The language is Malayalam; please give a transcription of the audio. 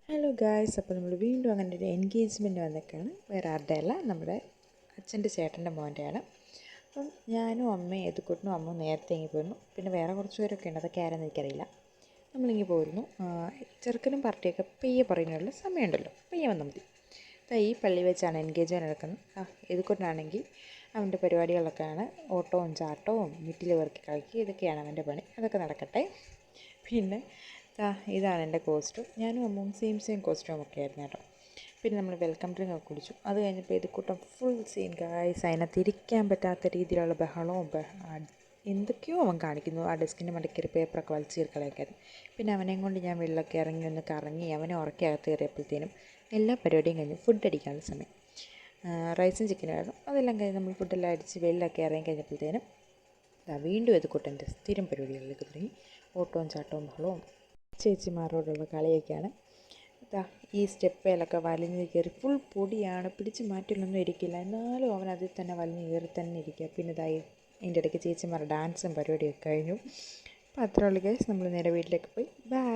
ഹലോ ഗായ്സ്, അപ്പോൾ നമ്മൾ വീണ്ടും അങ്ങനെ ഒരു എൻഗേജ്മെൻറ്റ് വന്നേക്കാണ്. വേറെ ആരുടെ അല്ല, നമ്മുടെ അച്ഛൻ്റെ ചേട്ടൻ്റെ മോൻ്റെയാണ്. അപ്പം ഞാനും അമ്മയും എതുക്കുട്ടനും അമ്മ നേരത്തെ ഇങ്ങി പോയിരുന്നു. പിന്നെ വേറെ കുറച്ച് പേരൊക്കെ ഉണ്ട്, അതൊക്കെ ആരെന്ന് എനിക്കറിയില്ല. നമ്മളിങ്ങി പോയിരുന്നു. ചെറുക്കനും പാർട്ടിയൊക്കെ പെയ്യെ പറയുന്നുള്ള സമയമുണ്ടല്ലോ, പെയ്യെ വന്നാൽ മതി. ഈ പള്ളി വെച്ചാണ് എൻഗേജ്മെൻറ്റ് നടക്കുന്നത്. എതുക്കുട്ടനാണെങ്കിൽ അവൻ്റെ പരിപാടികളൊക്കെയാണ്, ഓട്ടവും ചാട്ടവും വീട്ടിൽ വെറുക്കി കളിക്കുക, ഇതൊക്കെയാണ് അവൻ്റെ പണി. അതൊക്കെ നടക്കട്ടെ. പിന്നെ ഇതാണ് എൻ്റെ കോസ്റ്റ്യൂം. ഞാനും അമ്മയും സെയിം കോസ്റ്റ്യൂമൊക്കെ ആയിരുന്നു കേട്ടോ. പിന്നെ നമ്മൾ വെൽക്കം ഡ്രിങ്ക് ഒക്കെ കുടിച്ചു. അത് കഴിഞ്ഞപ്പോൾ ഇത് കൂട്ടം ഫുൾ സീൻ ഗായ്സ്. അതിനകത്ത് ഇരിക്കാൻ പറ്റാത്ത രീതിയിലുള്ള ബഹളവും എന്തൊക്കെയോ അവൻ കാണിക്കുന്നു. ആ ഡെസ്കിൻ്റെ മണ്ടയ്ക്കൊരു പേപ്പറൊക്കെ വലിച്ചു കളയൊക്കെ. പിന്നെ അവനെയും കൊണ്ട് ഞാൻ വെള്ളമൊക്കെ ഇറങ്ങി ഒന്ന് കറങ്ങി അവനെ ഉറക്കി അകത്ത് കയറിയപ്പോഴത്തേനും എല്ലാ പരിപാടിയും കഴിഞ്ഞു. ഫുഡ് അടിക്കാനുള്ള സമയം. റൈസും ചിക്കനായിരുന്നു. അതെല്ലാം കഴിഞ്ഞ് നമ്മൾ ഫുഡെല്ലാം അടിച്ച് വെള്ളമൊക്കെ ഇറങ്ങി കഴിഞ്ഞപ്പോഴത്തേനും വീണ്ടും ഇത് കൂട്ടൻ്റെ സ്ഥിരം പരിപാടികളിലേക്ക് തുടങ്ങി. ഓട്ടവും ചാട്ടവും ബഹളവും ചേച്ചിമാരോടുള്ള കളിയൊക്കെയാണ്. ഈ സ്റ്റെപ്പേലൊക്കെ വലിഞ്ഞ് കയറി ഫുൾ പൊടിയാണ്, പിടിച്ച് മാറ്റിലൊന്നും ഇരിക്കില്ല. എന്നാലും അവൻ അതിൽ തന്നെ വലിഞ്ഞ് കയറി തന്നെ ഇരിക്കുക. പിന്നെ അതിൻ്റെ ഇടയ്ക്ക് ചേച്ചിമാരുടെ ഡാൻസും പരിപാടിയൊക്കെ കഴിഞ്ഞു. അപ്പോൾ അത്രയുള്ള കേസ് നമ്മൾ നേരെ വീട്ടിലേക്ക് പോയി. ബൈ.